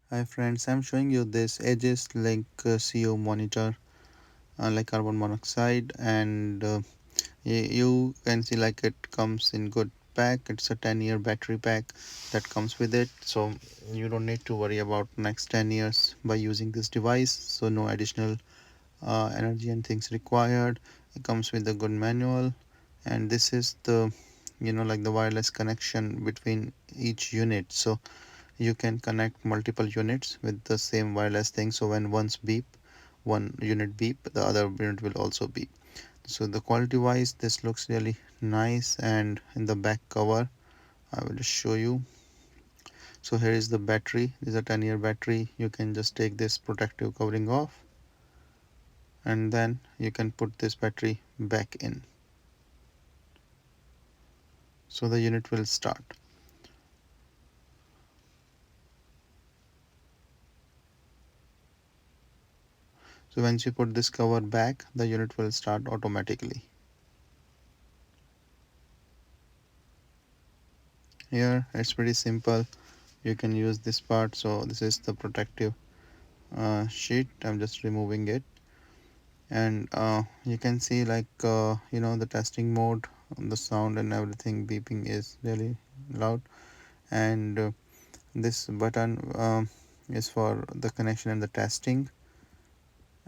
Hi friends, I'm showing you this AEGISLINK CO monitor like carbon monoxide, and you can see like it comes in good pack. It's a 10-year battery pack that comes with it, so you don't need to worry about next 10 years by using this device. So no additional energy and things required. It comes with a good manual, and this is the like the wireless connection between each unit. So you can connect multiple units with the same wireless thing, so when one unit beep, the other unit will also beep. So the quality wise, this looks really nice. And in the back cover, I will just show you. So here is the battery. This is a 10-year battery. You can just take this protective covering off, and then you can put this battery back in, so the unit will start. So once you put this cover back, the unit will start automatically. Here it's pretty simple. You can use this part. So this is the protective sheet. I'm just removing it, and you can see like the testing mode, the sound and everything beeping is really loud. And this button is for the connection and the testing,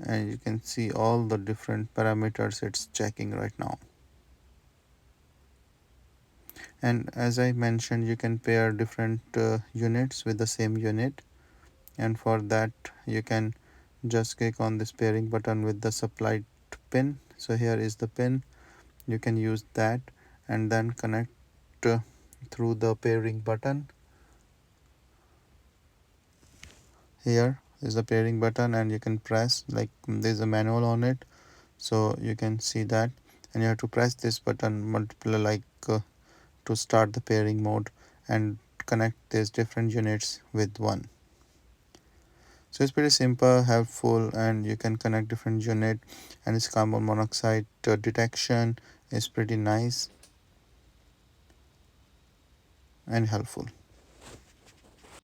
and you can see all the different parameters it's checking right now. And as I mentioned, you can pair different units with the same unit, and for that you can just click on this pairing button with the supplied pin. So here is the pin, you can use that and then connect through the pairing button. Here is the pairing button, and you can press, like there's a manual on it, so you can see that, and you have to press this button multiple, like to start the pairing mode and connect these different units with one. So it's pretty simple, helpful, and you can connect different unit, and its carbon monoxide detection is pretty nice and helpful.